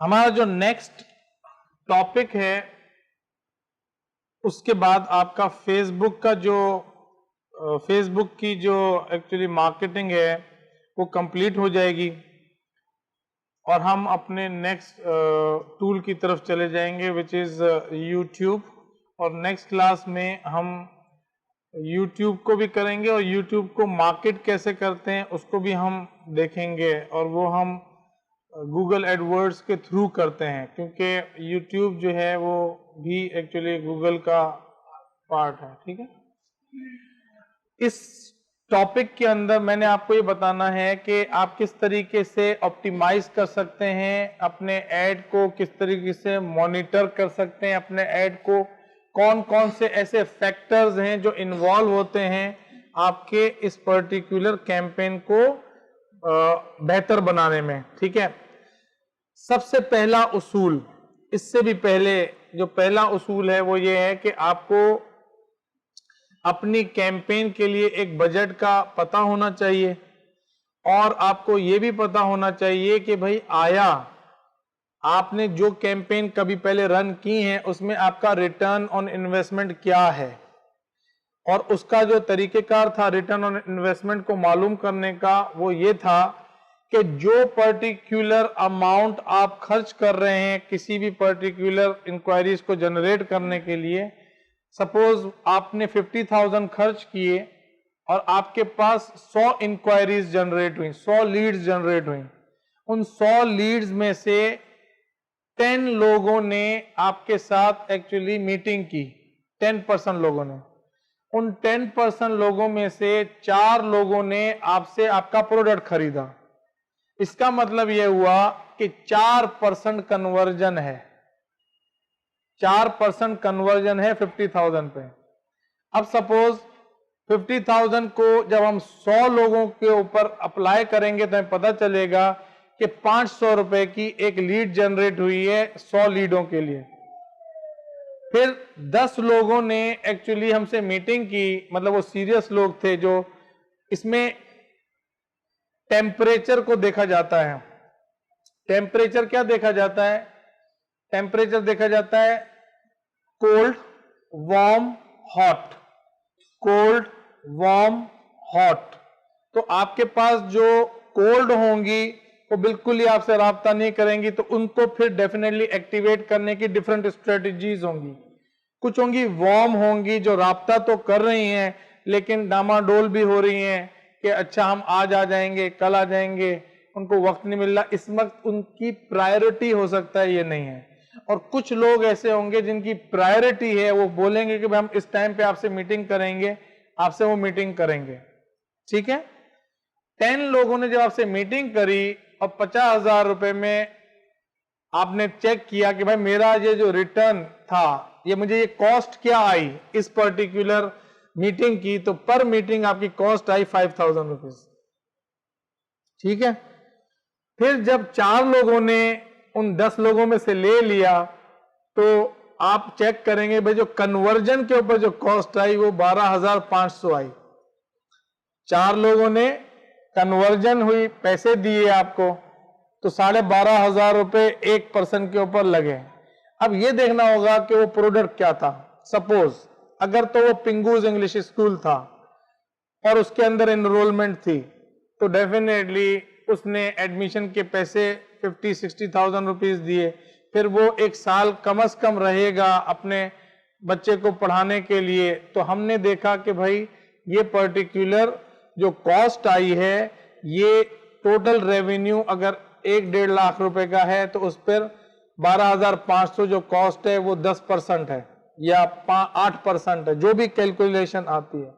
हमारा जो next topic है उसके बाद आपका फेसबुक का जो फेसबुक की जो एक्चुअली मार्केटिंग है वो कंप्लीट हो जाएगी और हम अपने नेक्स्ट टूल की तरफ चले जाएंगे विच इज़ यूट्यूब। और नेक्स्ट क्लास में हम यूट्यूब को भी करेंगे और यूट्यूब को मार्केट कैसे करते हैं उसको भी हम देखेंगे और वो हम गूगल एडवर्ड्स के थ्रू करते हैं क्योंकि यूट्यूब जो है वो भी एक्चुअली गूगल का पार्ट है। ठीक है, इस टॉपिक के अंदर मैंने आपको ये बताना है कि आप किस तरीके से ऑप्टिमाइज कर सकते हैं अपने ऐड को, किस तरीके से मॉनिटर कर सकते हैं अपने ऐड को, कौन कौन से ऐसे फैक्टर्स हैं जो इन्वॉल्व होते हैं आपके इस पर्टिकुलर कैंपेन को बेहतर बनाने में। ठीक है, सबसे पहला उसूल, इससे भी पहले जो पहला उसूल है वो ये है कि आपको अपनी कैंपेन के लिए एक बजट का पता होना चाहिए और आपको ये भी पता होना चाहिए कि भाई आया आपने जो कैंपेन कभी पहले रन की है उसमें आपका रिटर्न ऑन इन्वेस्टमेंट क्या है। और उसका जो तरीकेकार था रिटर्न ऑन इन्वेस्टमेंट को मालूम करने का वो ये था कि जो पर्टिकुलर अमाउंट आप खर्च कर रहे हैं किसी भी पर्टिकुलर इंक्वायरीज को जनरेट करने के लिए, सपोज आपने 50,000 खर्च किए और आपके पास 100 इंक्वायरीज जनरेट हुई, 100 लीड्स जनरेट हुई, उन 100 लीड्स में से 10 लोगों ने आपके साथ एक्चुअली मीटिंग की, 10% लोगों ने, उन 10% लोगों में से 4 लोगों ने आपसे आपका प्रोडक्ट खरीदा। इसका मतलब यह हुआ कि 4% कन्वर्जन है, 4% कन्वर्जन है 50,000 पे। अब सपोज 50,000 को जब हम 100 लोगों के ऊपर अप्लाई करेंगे तो हमें पता चलेगा कि 500 रुपए की एक लीड जनरेट हुई है 100 लीडों के लिए। फिर 10 लोगों ने एक्चुअली हमसे मीटिंग की, मतलब वो सीरियस लोग थे। जो इसमें टेम्परेचर को देखा जाता है। टेम्परेचर क्या देखा जाता है? टेम्परेचर देखा जाता है cold, warm, hot, cold, warm, hot. तो आपके पास जो कोल्ड होंगी वो बिल्कुल ही आपसे राब्ता नहीं करेंगी, तो उनको फिर डेफिनेटली एक्टिवेट करने की डिफरेंट स्ट्रेटजीज होंगी। कुछ होंगी वार्म होंगी जो राब्ता तो कर रही हैं लेकिन डामाडोल भी हो रही हैं कि अच्छा हम आज आ जाएंगे, कल आ जाएंगे, उनको वक्त नहीं मिल रहा, इस वक्त उनकी प्रायोरिटी हो सकता है ये नहीं है। और कुछ लोग ऐसे होंगे जिनकी प्रायोरिटी है, वो बोलेंगे कि भाई हम इस टाइम पे आपसे मीटिंग करेंगे, आपसे वो मीटिंग करेंगे। ठीक है, 10 लोगों ने जब आपसे मीटिंग करी और 50,000 रुपए में आपने चेक किया कि भाई मेरा ये जो रिटर्न था ये मुझे ये कॉस्ट क्या आई इस पर्टिकुलर मीटिंग की, तो पर मीटिंग आपकी कॉस्ट आई 5,000 रुपीज। ठीक है, फिर जब 4 लोगों ने उन 10 लोगों में से ले लिया तो आप चेक करेंगे भाई जो कन्वर्जन के ऊपर जो कॉस्ट आई वो 12,500 आई। 4 लोगों ने कन्वर्जन हुई, पैसे दिए आपको, तो 12,500 रुपए एक पर्सन के ऊपर लगे। अब ये देखना होगा कि वो प्रोडक्ट क्या था। सपोज अगर तो वो पिंगूज इंग्लिश स्कूल था और उसके अंदर एनरोलमेंट थी तो डेफिनेटली उसने एडमिशन के पैसे 50-60,000 रुपीज दिए, फिर वो एक साल कम से कम रहेगा अपने बच्चे को पढ़ाने के लिए। तो हमने देखा कि भाई ये पर्टिकुलर जो कॉस्ट आई है ये टोटल रेवेन्यू अगर 1-1.5 लाख रुपए का है तो उस पर 12,500 जो कॉस्ट है वो 10% है या 8% है, जो भी कैलकुलेशन आती है।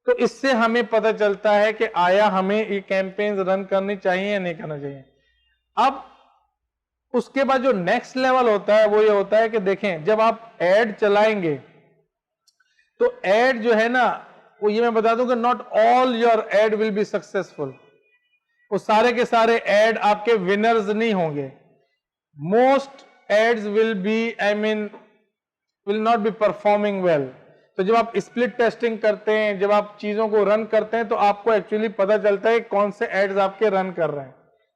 तो इससे हमें पता चलता है कि आया हमें ये कैंपेन्स रन करनी चाहिए या नहीं करना चाहिए। अब उसके बाद जो नेक्स्ट लेवल होता है वो ये होता है कि देखें जब आप एड चलाएंगे तो एड जो है ना वो ये मैं बता दूं कि not all your ad will be successful. वो सारे के सारे एड आपके विनर्स नहीं होंगे। Most ads will be will not be performing well. तो जब आप स्प्लिट टेस्टिंग करते हैं, जब आप चीजों को रन करते हैं तो आपको एक्चुअली पता चलता है कौन से एड्स आपके रन कर रहे हैं।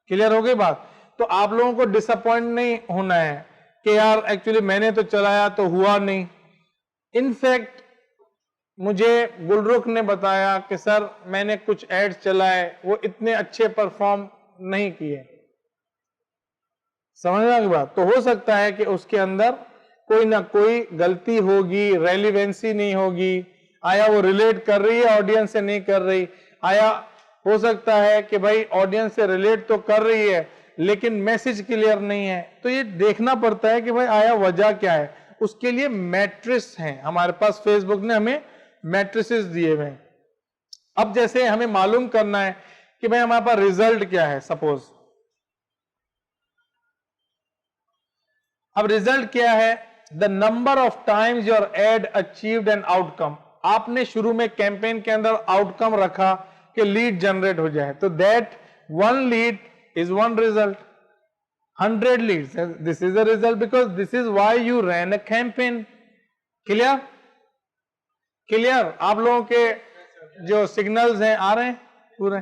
क्लियर हो गई बात? तो आप लोगों को डिसअपॉइंट नहीं होना है कि यार एक्चुअली मैंने तो चलाया तो हुआ नहीं। इनफैक्ट मुझे गुलरुख ने बताया कि सर मैंने कुछ एड्स चलाए, वो इतने अच्छे परफॉर्म नहीं किए। समझना की बात? तो हो सकता है कि उसके अंदर कोई ना कोई गलती होगी, रेलिवेंसी नहीं होगी, आया वो रिलेट कर रही है ऑडियंस से नहीं कर रही, आया हो सकता है कि भाई ऑडियंस से रिलेट तो कर रही है लेकिन मैसेज क्लियर नहीं है। तो ये देखना पड़ता है कि भाई आया वजह क्या है। उसके लिए मैट्रिक्स हैं हमारे पास, फेसबुक ने हमें मैट्रिसेस दिए हुए हैं। अब जैसे हमें मालूम करना है कि भाई हमारे पास रिजल्ट क्या है, सपोज अब रिजल्ट क्या है, the number of times your add achieved an outcome. आपने शुरू में कैंपेन के अंदर आउटकम रखा कि लीड जनरेट हो जाए, तो that one lead is one result. 100 leads, this is a result because this is why you ran a campaign. Clear? Clear? आप लोगों के जो सिग्नल्स हैं आ रहे हैं पूरे?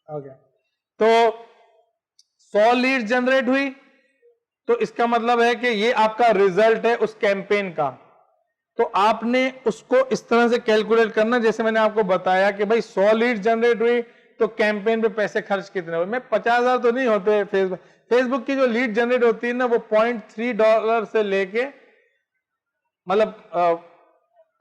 ओके। तो 100 लीड जनरेट हुई, तो इसका मतलब है कि ये आपका रिजल्ट है उस कैंपेन का। तो आपने उसको इस तरह से कैलकुलेट करना, जैसे मैंने आपको बताया कि भाई 100 लीड जनरेट हुई तो कैंपेन पे पैसे खर्च कितने हुए। मैं 50,000 तो नहीं होते। फेसबुक की जो लीड जनरेट होती है ना, वो $0.3 से लेके मतलब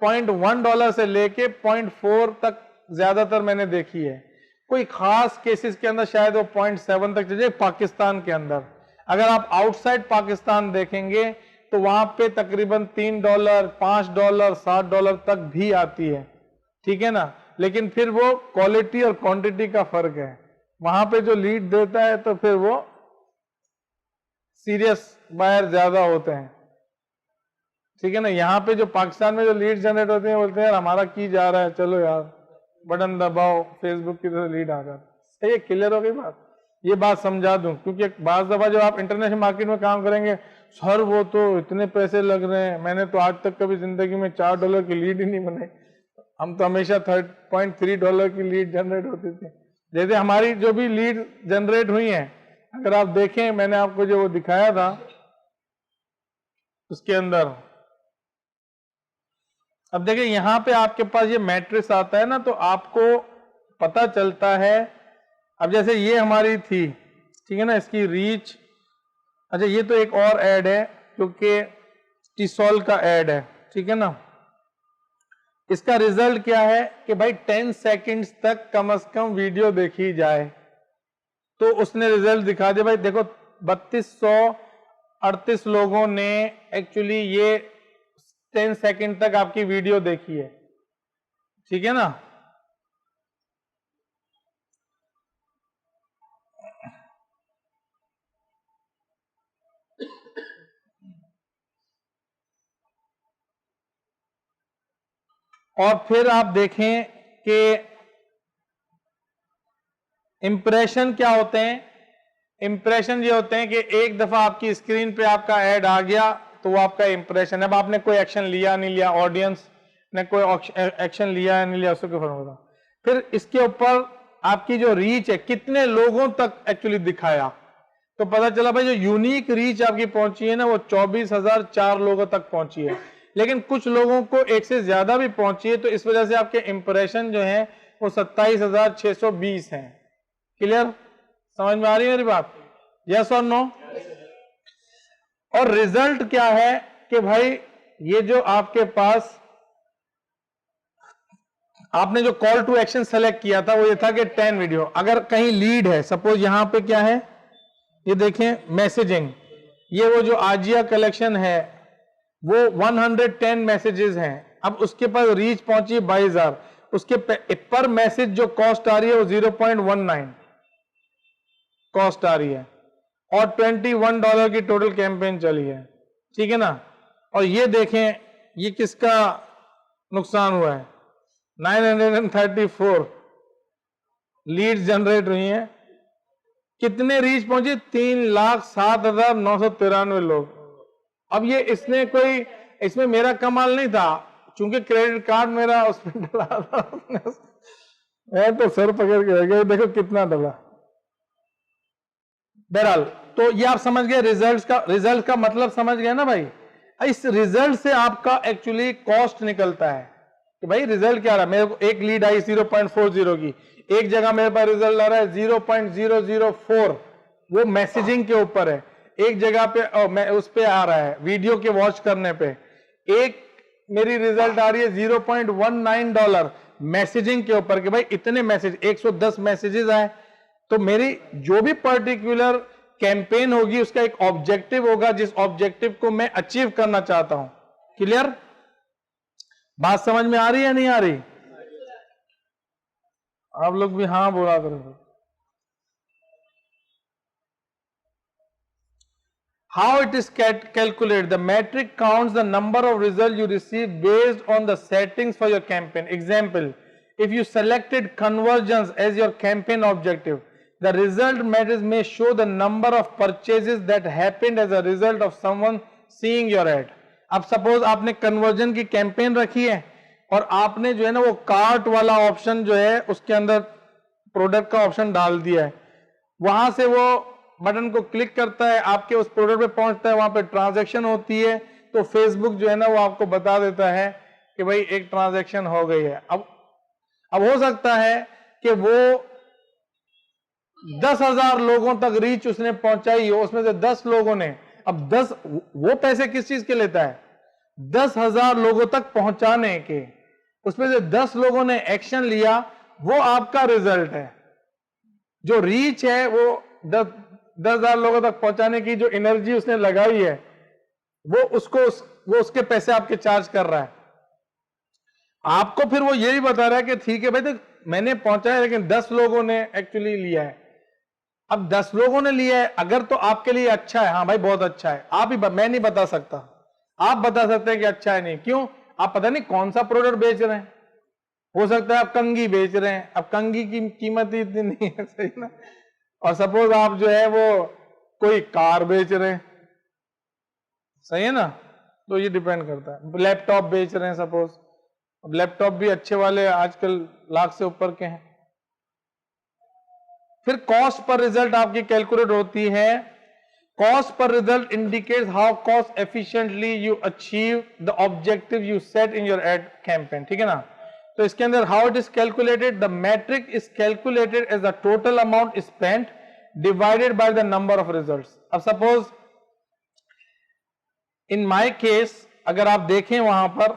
$0.1 से लेके 0.4 तक ज्यादातर मैंने देखी है। कोई खास केसेस के अंदर शायद वो 0.7 तक चले पाकिस्तान के अंदर। अगर आप आउटसाइड पाकिस्तान देखेंगे तो वहां पे तकरीबन $3, $5, $7 तक भी आती है, ठीक है ना। लेकिन फिर वो क्वालिटी और क्वांटिटी का फर्क है। वहां पे जो लीड देता है तो फिर वो सीरियस बायर ज्यादा होते हैं, ठीक है ना। यहाँ पे जो पाकिस्तान में जो लीड जनरेट होते हैं बोलते हैं यार हमारा की जा रहा है, चलो यार बटन दबाओ, फेसबुक की तरह लीड आ जाता है। ये क्लियर हो गई बात? ये बात समझा दूं, क्योंकि बाज दफा जब आप इंटरनेशनल मार्केट में काम करेंगे, सर वो तो इतने पैसे लग रहे हैं, मैंने तो आज तक कभी जिंदगी में $4 की लीड ही नहीं बनाई। हम तो हमेशा $0.3 की लीड जनरेट होती थी। जैसे हमारी जो भी लीड जनरेट हुई है, अगर आप देखें मैंने आपको जो वो दिखाया था उसके अंदर, अब देखिए यहां पे आपके पास ये मैट्रिक्स आता है ना, तो आपको पता चलता है। अब जैसे ये हमारी थी, ठीक है ना, इसकी रीच, अच्छा ये तो एक और ऐड है क्योंकि टीसॉल का ऐड है, ठीक है ना। इसका रिजल्ट क्या है कि भाई 10 सेकंड्स तक कम से कम वीडियो देखी जाए, तो उसने रिजल्ट दिखा दिया। भाई देखो 3238 लोगों ने एक्चुअली ये 10 सेकंड तक आपकी वीडियो देखी है, ठीक है ना। और फिर आप देखें कि इंप्रेशन क्या होते हैं। इंप्रेशन ये होते हैं कि एक दफा आपकी स्क्रीन पे आपका ऐड आ गया तो वो आपका इंप्रेशन है। अब आपने कोई एक्शन लिया नहीं लिया, ऑडियंस ने कोई एक्शन लिया नहीं लिया, उसको क्या फर्क होगा। फिर इसके ऊपर आपकी जो रीच है, कितने लोगों तक एक्चुअली दिखाया, तो पता चला भाई जो यूनिक रीच आपकी पहुंची है ना, वो 24,004 लोगों तक पहुंची है। लेकिन कुछ लोगों को एक से ज्यादा भी पहुंची है, तो इस वजह से आपके इंप्रेशन जो है वो 27,620 हैं। क्लियर? समझ में आ रही है मेरी बात? यस और नो? और रिजल्ट क्या है कि भाई ये जो आपके पास आपने जो कॉल टू एक्शन सेलेक्ट किया था वो ये था कि 10 वीडियो, अगर कहीं लीड है, सपोज यहां पे क्या है, ये देखें मैसेजिंग, ये वो जो आजिया कलेक्शन है वो 110 मैसेजेस हैं। अब उसके पास रीच पहुंची 22,000, उसके पर मैसेज जो कॉस्ट आ रही है वो 0.19 कॉस्ट आ रही है, और $21 की टोटल कैंपेन चली है, ठीक है ना। और ये देखें ये किसका नुकसान हुआ है, 934 लीड जनरेट हुई हैं। कितने रीच पहुंची? 3,07,993 लोग। अब ये इसने कोई, इसमें मेरा कमाल नहीं था, चूंकि क्रेडिट कार्ड मेरा उसमें डला था, मैं तो सर पकड़ के रह गया। देखो कितना डला, बहरहाल तो ये आप समझ गए, रिजल्ट का मतलब समझ गए ना भाई। इस रिजल्ट से आपका एक्चुअली कॉस्ट निकलता है कि भाई रिजल्ट क्या रहा, मेरे को एक लीड आई 0.40 की, एक जगह मेरे पास रिजल्ट आ रहा है 0.004, वो मैसेजिंग के ऊपर है। एक जगह पे मैं उस पे आ रहा है वीडियो के वॉच करने पे। एक मेरी रिजल्ट आ रही है $0.19 मैसेजिंग के ऊपर कि भाई इतने मैसेज, 110 मैसेजेस आए। तो मेरी जो भी पर्टिकुलर कैंपेन होगी उसका एक ऑब्जेक्टिव होगा, जिस ऑब्जेक्टिव को मैं अचीव करना चाहता हूं। क्लियर? बात समझ में आ रही है नहीं आ रही? आप लोग भी हाँ बोला करो। How it is calculated? The metric counts the number of results you receive based on the settings for your campaign. Example, if you selected conversions as your campaign objective, the result metric may show the number of purchases that happened as a result of someone seeing your ad. अब suppose आपने conversion की campaign रखी है और आपने जो है ना वो कार्ट वाला ऑप्शन जो है उसके अंदर प्रोडक्ट का ऑप्शन डाल दिया है, वहां से वो बटन को क्लिक करता है, आपके उस प्रोडक्ट पे पहुंचता है, वहां पे ट्रांजैक्शन होती है, तो फेसबुक जो है ना वो आपको बता देता है कि भाई एक ट्रांजैक्शन हो गई है। अब हो सकता है कि वो 10,000 लोगों तक रीच उसने पहुंचाई हो, उसमें से 10 लोगों ने, अब 10 वो पैसे किस चीज के लेता है? 10,000 लोगों तक पहुंचाने के, उसमें से 10 लोगों ने एक्शन लिया, वो आपका रिजल्ट है। जो रीच है वो 10,000 लोगों तक पहुंचाने की जो एनर्जी उसने लगाई है वो उसके पैसे आपके चार्ज कर रहा है। आपको फिर वो यही बता रहा है कि ठीक है भाई देख मैंने पहुंचाया लेकिन 10 लोगों ने एक्चुअली लिया है। अब 10 लोगों ने लिया है, अगर तो आपके लिए अच्छा है, हाँ भाई बहुत अच्छा है, आप ही मैं नहीं बता सकता, आप बता सकते हैं कि अच्छा है नहीं। क्यों? आप पता नहीं कौन सा प्रोडक्ट बेच रहे हैं, हो सकता है आप कंघी बेच रहे हैं, अब कंघी की कीमत ही इतनी नहीं है, सही ना। और सपोज आप जो है वो कोई कार बेच रहे हैं, सही है ना, तो ये डिपेंड करता है। लैपटॉप बेच रहे हैं सपोज, अब लैपटॉप भी अच्छे वाले आजकल लाख से ऊपर के हैं। फिर कॉस्ट पर रिजल्ट आपकी कैलकुलेट होती है। Cost per result indicates how cost efficiently you achieve the objective you set in your ad campaign, ठीक है ना। तो इसके अंदर how it is calculated, the metric is calculated as the total amount spent divided by the number of results. अब suppose in my case अगर आप देखें वहां पर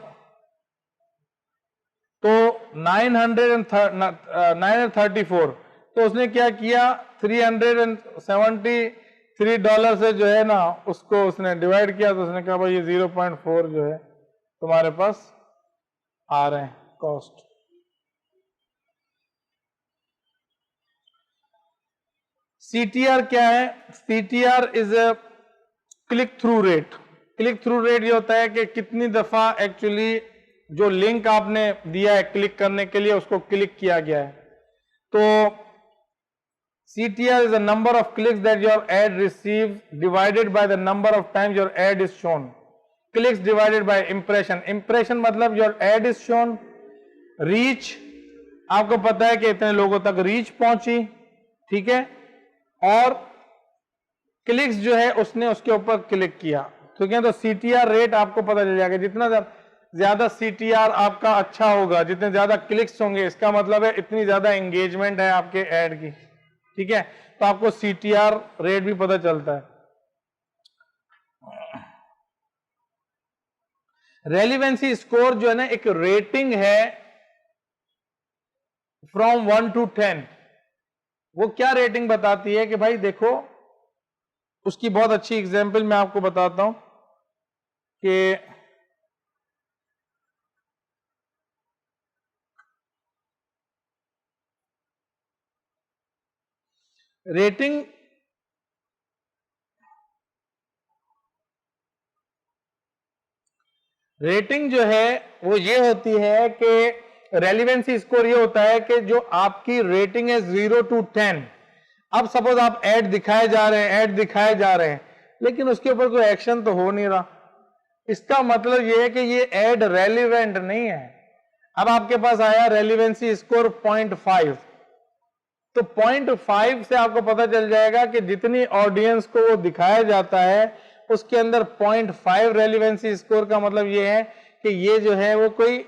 तो 934, तो उसने क्या किया, $373 से जो है ना उसको उसने डिवाइड किया, तो उसने कहा भाई ये 0.4 जो है तुम्हारे पास आ रहे हैं कॉस्ट। सीटीआर क्या है? CTR is a click through rate. Click through rate ये होता है कि कितनी दफा एक्चुअली जो लिंक आपने दिया है क्लिक करने के लिए उसको क्लिक किया गया है। तो CTR is the number of clicks that your ad receives divided by the number of times your ad is shown. Clicks divided by impression. Impression मतलब your ad is shown. Reach, आपको पता है कि इतने लोगों तक रीच पहुंची, ठीक है, और क्लिक्स जो है उसने उसके ऊपर क्लिक किया, ठीक है। तो CTR रेट आपको पता चल जाएगा। जितना ज्यादा CTR आपका अच्छा होगा, जितने ज्यादा क्लिक्स होंगे, इसका मतलब है इतनी ज्यादा एंगेजमेंट है आपके एड की, ठीक है। तो आपको CTR रेट भी पता चलता है। रेलिवेंसी स्कोर जो है ना एक रेटिंग है फ्रॉम 1 to 10। वो क्या रेटिंग बताती है कि भाई देखो, उसकी बहुत अच्छी एग्जांपल मैं आपको बताता हूं कि रेटिंग जो है वो ये होती है कि रेलिवेंसी स्कोर ये होता है कि जो आपकी रेटिंग है 0 to 10। अब सपोज आप ऐड दिखाए जा रहे हैं लेकिन उसके ऊपर कोई एक्शन तो हो नहीं रहा, इसका मतलब ये है कि ये ऐड रेलिवेंट नहीं है। अब आपके पास आया रेलिवेंसी स्कोर 0.5, तो 0.5 से आपको पता चल जाएगा कि जितनी ऑडियंस को वो दिखाया जाता है उसके अंदर 0.5 रेलिवेंसी स्कोर का मतलब ये है कि ये जो है वो कोई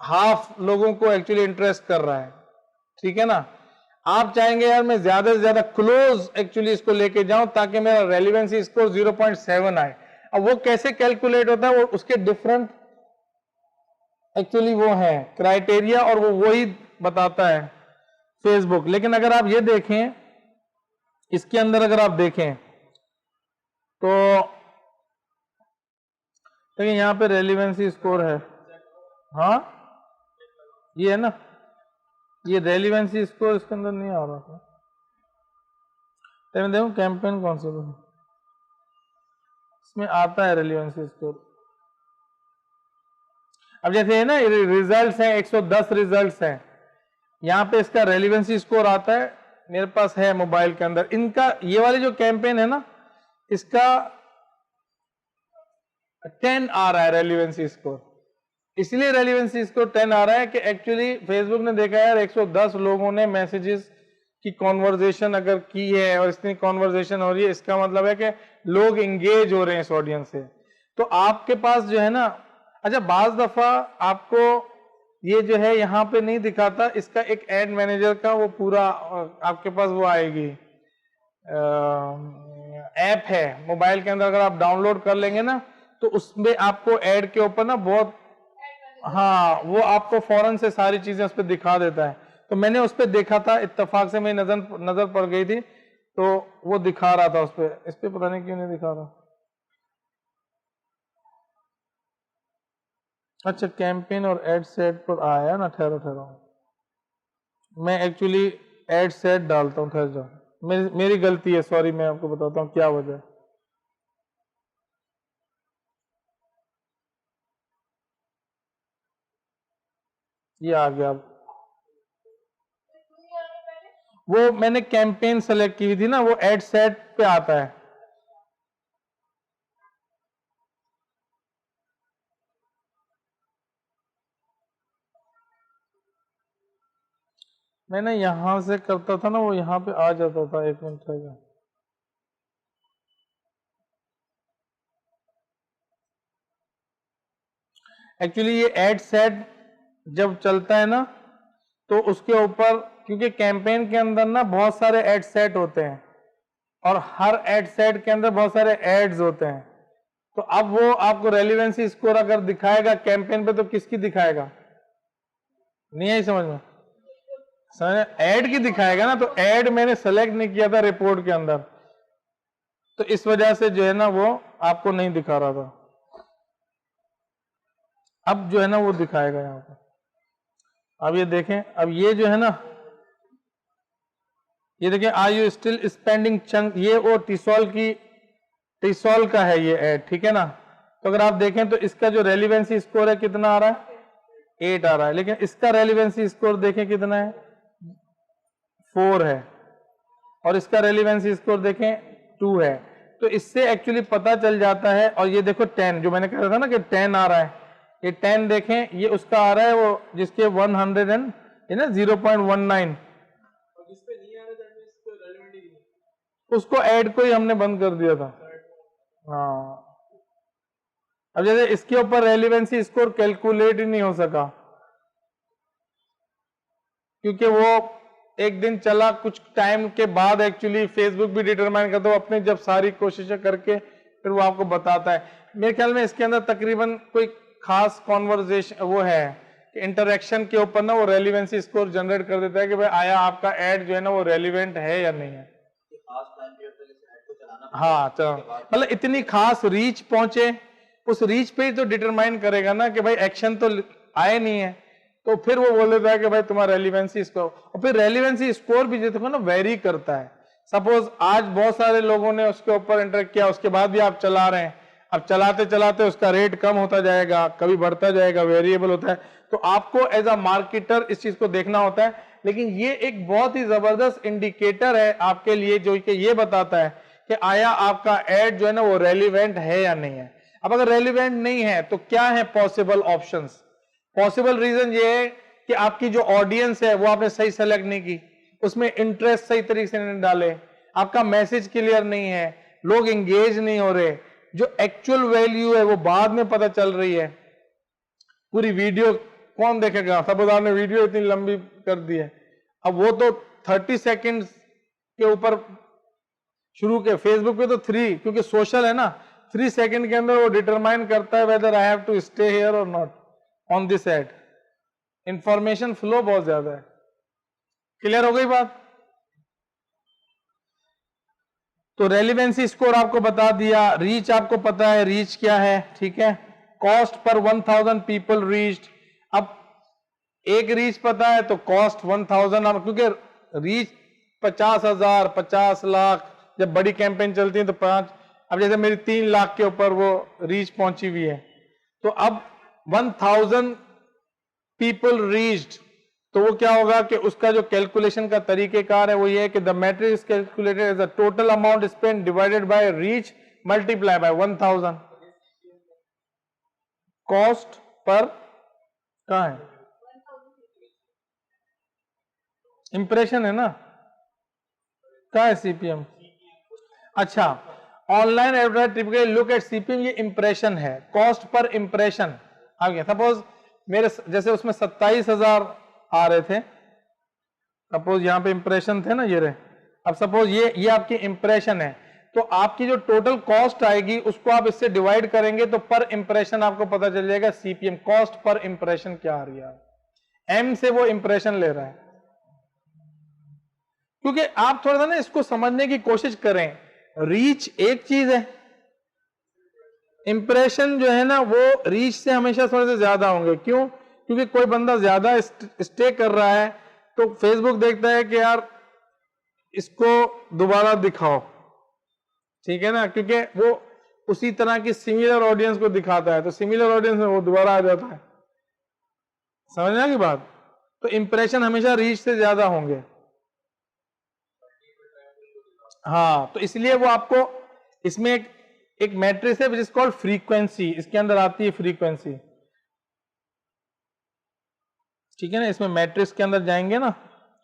हाफ लोगों को एक्चुअली इंटरेस्ट कर रहा है, ठीक है ना। आप चाहेंगे यार मैं ज्यादा से ज्यादा क्लोज एक्चुअली इसको लेके जाऊं ताकि मेरा रेलिवेंसी स्कोर 0.7 आए। अब वो कैसे कैलकुलेट होता है, वो उसके डिफरेंट एक्चुअली वो है क्राइटेरिया और वो वही बताता है फेसबुक। लेकिन अगर आप ये देखें, इसके अंदर अगर आप देखें तो देखिए यहां पे रेलिवेंसी स्कोर है, हाँ ये है ना, ये रेलिवेंसी स्कोर इसके अंदर नहीं आ रहा था। मैं देखूं कैंपेन कौन सा है, इसमें आता है रेलिवेंसी स्कोर। अब जैसे है ना रिजल्ट्स हैं, 110 रिजल्ट्स हैं, यहां पे इसका रेलिवेंसी स्कोर आता है, मेरे पास है मोबाइल के अंदर। इनका ये वाली जो कैंपेन है ना, इसका 10 आ रहा है रेलिवेंसी स्कोर। इसलिए रेलिवेंसी स्कोर 10 आ रहा है कि एक्चुअली फेसबुक ने देखा यार 110 लोगों ने मैसेजेस की कॉन्वर्जेशन अगर की है और इतनी कॉन्वर्जेशन हो रही है, इसका मतलब है कि लोग इंगेज हो रहे हैं इस ऑडियंस से। तो आपके पास जो है ना, अच्छा बाज दफा आपको ये जो है यहाँ पे नहीं दिखाता, इसका एक एड मैनेजर का वो पूरा आपके पास वो आएगी, ऐप है मोबाइल के अंदर, अगर आप डाउनलोड कर लेंगे ना तो उसमें आपको ऐड के ऊपर ना बहुत, हाँ वो आपको फौरन से सारी चीजें उस पर दिखा देता है। तो मैंने उस पर देखा था, इत्तेफाक से मेरी नजर पड़ गई थी, तो वो दिखा रहा था उस पर। इस पे पता नहीं क्यों नहीं दिखा रहा। अच्छा कैंपेन और एड सेट पर आया ना, ठहरो ठहरो, मैं एक्चुअली एड सेट डालता हूँ, ठहर जाओ, मेरी गलती है, सॉरी। मैं आपको बताता हूँ क्या वजह है। ये आ गया, वो मैंने कैंपेन सेलेक्ट की थी ना, वो एड सेट पे आता है। मैंने यहां से करता था ना, वो यहां पे आ जाता था। एक मिनट रहेगा, एक्चुअली ये एड सेट जब चलता है ना तो उसके ऊपर, क्योंकि कैंपेन के अंदर ना बहुत सारे एड सेट होते हैं और हर एड सेट के अंदर बहुत सारे एड्स होते हैं, तो अब वो आपको रेलिवेंसी स्कोर अगर दिखाएगा कैंपेन पे तो किसकी दिखाएगा, नहीं आई समझ में, समझ ऐड की दिखाएगा ना। तो ऐड मैंने सेलेक्ट नहीं किया था रिपोर्ट के अंदर, तो इस वजह से जो है ना वो आपको नहीं दिखा रहा था। अब जो है ना वो दिखाएगा यहाँ पे। अब ये देखें, अब ये जो है ना, ये देखें, are you still spending chunk, ये वो टीसॉल का है ये ऐड, ठीक है ना। तो अगर आप देखें तो इसका जो रेलिवेंसी स्कोर है कितना आ रहा है, 8 आ रहा है, लेकिन इसका रेलिवेंसी स्कोर देखें कितना है, 4 है, और इसका रेलिवेंसी स्कोर देखें 2 है। तो इससे एक्चुअली पता चल जाता है। और ये देखो 10, जो मैंने कहा था ना कि 10 आ रहा है, ये 10 देखें, ये उसका आ रहा है वो जिसके 100 एंड ये ना 0.19, उसको ऐड को ही हमने बंद कर दिया था। हाँ, अब जैसे इसके ऊपर रेलिवेंसी स्कोर कैलकुलेट ही नहीं हो सका क्योंकि वो एक दिन चला, कुछ टाइम के बाद एक्चुअली फेसबुक भी डिटरमाइन करता है अपनी, जब सारी कोशिशें करके फिर वो आपको बताता है। मेरे ख्याल में इसके अंदर तकरीबन कोई खास कॉन्वर्जेशन वो है कि इंटरेक्शन के ऊपर ना वो रेलिवेंसी स्कोर जनरेट कर देता है कि भाई आया आपका ऐड जो है ना वो रेलिवेंट है या नहीं है। हाँ चलो, मतलब इतनी खास रीच पहुंचे, उस रीच पे ही तो डिटरमाइन करेगा ना कि भाई एक्शन तो आए नहीं है, तो फिर वो बोल देता है कि भाई तुम्हारा रेलिवेंसी स्कोर। और फिर रेलिवेंसी स्कोर भी देखो ना वेरी करता है। सपोज आज बहुत सारे लोगों ने उसके ऊपर इंटरेक्ट किया, उसके बाद भी आप चला रहे हैं, अब चलाते चलाते उसका रेट कम होता जाएगा, कभी बढ़ता जाएगा, वेरिएबल होता है। तो आपको एज अ मार्केटर इस चीज को देखना होता है। लेकिन ये एक बहुत ही जबरदस्त इंडिकेटर है आपके लिए, जो कि ये बताता है कि आया आपका एड जो है ना वो रेलिवेंट है या नहीं है। अब अगर रेलिवेंट नहीं है तो क्या है पॉसिबल ऑप्शंस। पॉसिबल रीजन ये है कि आपकी जो ऑडियंस है वो आपने सही सेलेक्ट नहीं की, उसमें इंटरेस्ट सही तरीके से नहीं डाले, आपका मैसेज क्लियर नहीं है, लोग एंगेज नहीं हो रहे, जो एक्चुअल वैल्यू है वो बाद में पता चल रही है। पूरी वीडियो कौन देखेगा? सपोज आपने वीडियो इतनी लंबी कर दी है, अब वो तो 30 सेकंड्स के ऊपर शुरू के, फेसबुक पे तो 3, क्योंकि सोशल है ना, 3 सेकंड के अंदर वो डिटरमाइन करता है whether I have to stay here और not on this ad. Information flow बहुत ज्यादा है। क्लियर हो गई बात? तो रेलिवेंसी स्कोर आपको बता दिया, रीच आपको पता है रीच क्या है, ठीक है। कॉस्ट पर 1000 पीपल रीच्ड, अब एक रीच पता है तो कॉस्ट 1000, क्योंकि रीच 50,000 50 लाख, जब बड़ी कैंपेन चलती है तो 5, अब जैसे मेरी 3 लाख के ऊपर वो रीच पहुंची हुई है, तो अब 1000 पीपल रीच्ड, तो वो क्या होगा कि उसका जो कैलकुलेशन का तरीकेकार है वो ये है कि the metric is calculated as the total amount spend divided by reach multiply by 1000। Cost per कहां है? इंप्रेशन है ना, क्या है? सीपीएम। अच्छा, online advertise typically look at CPM, ये इंप्रेशन है, कॉस्ट पर इंप्रेशन आ गया। सपोज मेरे जैसे उसमें 27,000 आ रहे थे, सपोज यहां पे इंप्रेशन थे ना ये रहे, अब सपोज ये आपकी इंप्रेशन है, तो आपकी जो टोटल कॉस्ट आएगी उसको आप इससे डिवाइड करेंगे तो पर इंप्रेशन आपको पता चल जाएगा सीपीएम, कॉस्ट पर इंप्रेशन क्या आ रही है। एम से वो इंप्रेशन ले रहा है, क्योंकि आप थोड़ा सा ना इसको समझने की कोशिश करें। रीच एक चीज है, इंप्रेशन जो है ना वो रीच से हमेशा थोड़े से ज्यादा होंगे। क्यों? क्योंकि कोई बंदा ज्यादा स्टे कर रहा है तो फेसबुक देखता है कि यार इसको दोबारा दिखाओ, ठीक है ना, क्योंकि वो उसी तरह की सिमिलर ऑडियंस को दिखाता है, तो सिमिलर ऑडियंस में वो दोबारा आ जाता है। समझना की बात? तो इंप्रेशन हमेशा रीच से ज्यादा होंगे। हाँ, तो इसलिए वो आपको इसमें एक मैट्रिक्स है विच इज कॉल्ड फ्रीक्वेंसी, इसके अंदर आती है फ्रीक्वेंसी, ठीक है ना। इसमें मैट्रिक्स के अंदर जाएंगे ना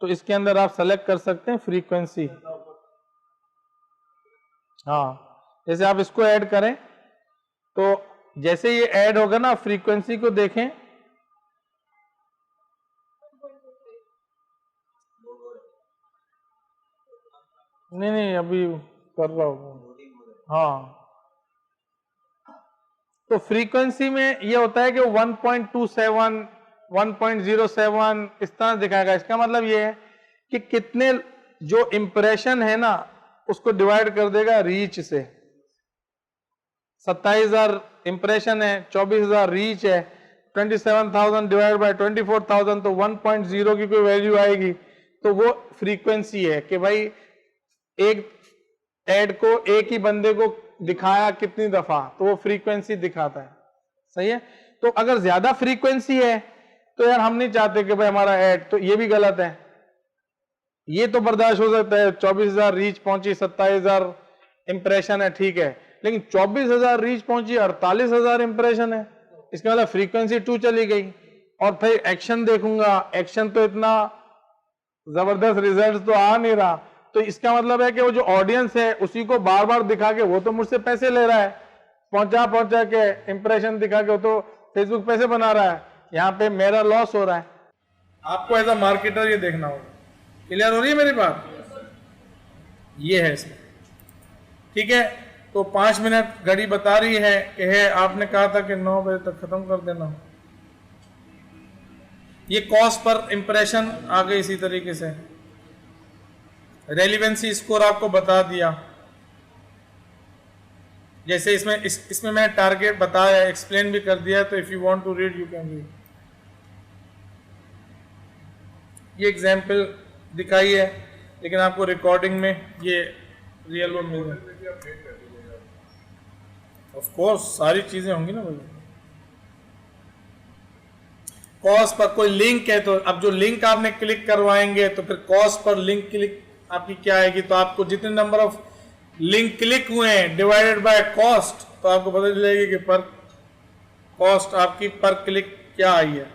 तो इसके अंदर आप सेलेक्ट कर सकते हैं फ्रीक्वेंसी। हाँ, जैसे आप इसको ऐड करें तो जैसे ये ऐड होगा ना, फ्रीक्वेंसी को देखें, नहीं अभी कर रहा हूं। हाँ, तो फ्रीक्वेंसी में ये होता है कि 1.27 1.07 इस तरह दिखाएगा। इसका मतलब ये है कि कितने जो इंप्रेशन है ना उसको डिवाइड कर देगा रीच से। 27,000 इंप्रेशन है, 24,000 रीच है, 27,000 डिवाइड बाय 24,000 तो 1.0 की कोई वैल्यू आएगी, तो वो फ्रीक्वेंसी है कि भाई एक एड को एक ही बंदे को दिखाया कितनी दफा, तो वो फ्रीक्वेंसी दिखाता है। सही है? तो अगर ज्यादा फ्रीक्वेंसी है तो यार हम नहीं चाहते कि भाई हमारा ऐड, तो ये भी गलत है। ये तो बर्दाश्त हो सकता है, 24,000 रीच पहुंची, 27,000 इंप्रेशन है, ठीक है, लेकिन 24,000 रीच पहुंची, 48,000 इंप्रेशन है, इसका मतलब फ्रीक्वेंसी 2 चली गई। और फिर एक्शन देखूंगा, एक्शन तो इतना जबरदस्त रिजल्ट तो आ नहीं रहा, तो इसका मतलब है कि वो जो ऑडियंस है उसी को बार बार दिखा के वो तो मुझसे पैसे ले रहा है, पहुंचा के इंप्रेशन दिखा के वो तो फेसबुक पैसे बना रहा है, यहाँ पे मेरा लॉस हो रहा है। आपको एज अ मार्केटर ये देखना होगा। क्लियर हो रही है मेरी बात? ये है इसमें, ठीक है। तो 5 मिनट घड़ी बता रही है कि है, आपने कहा था कि 9 बजे तक खत्म कर देना। ये कॉस्ट पर इंप्रेशन आ गई इसी तरीके से। रेलिवेंसी स्कोर आपको बता दिया, जैसे इसमें मैं टारगेट बताया, एक्सप्लेन भी कर दिया, तो if you want to read you can read. ये एग्जाम्पल दिखाई है, लेकिन आपको रिकॉर्डिंग में ये रियल वर्ड मिल गया। ऑफ कोर्स सारी चीजें होंगी ना भैया। कॉस्ट पर कोई लिंक है तो अब जो लिंक आपने क्लिक करवाएंगे तो फिर कॉस्ट पर लिंक क्लिक आपकी क्या आएगी, तो आपको जितने नंबर ऑफ लिंक क्लिक हुए हैं डिवाइडेड बाय कॉस्ट, तो आपको पता चलेगी कि पर कॉस्ट आपकी पर क्लिक क्या आई है।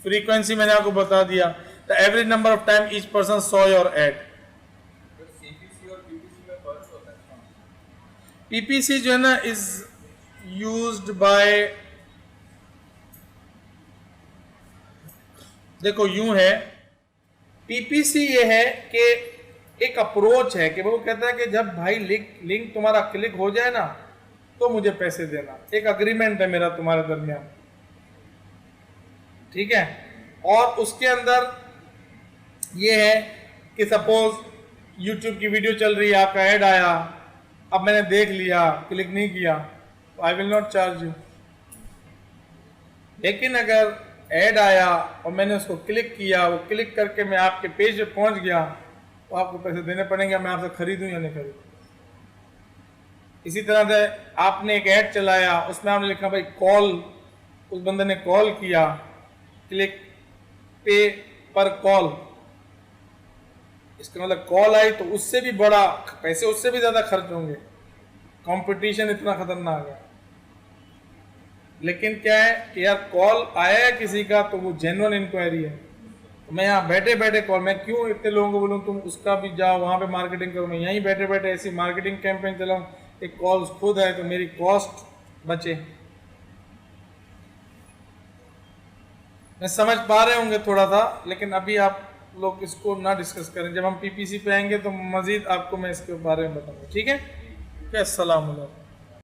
फ्रीक्वेंसी मैंने आपको बता दिया, the average number of time each person saw your add. CPC और पीपीसी में फर्क होता है? पीपीसी जो है ना इज यूज्ड बाय, देखो यूं है, पीपीसी ये है कि एक अप्रोच है कि वो कहता है कि जब भाई लिंक तुम्हारा क्लिक हो जाए ना तो मुझे पैसे देना, एक अग्रीमेंट है मेरा तुम्हारे दरमियान, ठीक है। और उसके अंदर ये है कि सपोज YouTube की वीडियो चल रही है, आपका ऐड आया, अब मैंने देख लिया, क्लिक नहीं किया, तो I will not charge you. लेकिन अगर ऐड आया और मैंने उसको क्लिक किया, वो क्लिक करके मैं आपके पेज पे पहुंच गया, तो आपको पैसे देने पड़ेंगे, मैं आपसे खरीदूं या नहीं खरीदूं। इसी तरह से आपने एक ऐड चलाया, उसमें आपने लिखा भाई कॉल, उस बंदे ने कॉल किया, क्लिक पे पर कॉल, इसका मतलब कॉल आई तो उससे भी बड़ा पैसे, उससे भी ज्यादा खर्च होंगे, कंपटीशन इतना खतरनाक है। लेकिन क्या है कि यार कॉल आया है किसी का तो वो जेन्युइन इंक्वायरी है, तो मैं यहाँ बैठे बैठे कॉल, मैं क्यों इतने लोगों को बोलूँ तुम उसका भी जाओ वहाँ पे मार्केटिंग करो, मैं यहीं बैठे बैठे ऐसी मार्केटिंग कैंपेन चलाऊँ, एक कॉल खुद है तो मेरी कॉस्ट बचे। मैं समझ पा रहे होंगे थोड़ा सा, लेकिन अभी आप लोग इसको ना डिस्कस करें, जब हम पीपीसी पे आएंगे तो मजीद आपको मैं इसके बारे में बताऊंगा, ठीक है। अस्सलाम वालेकुम।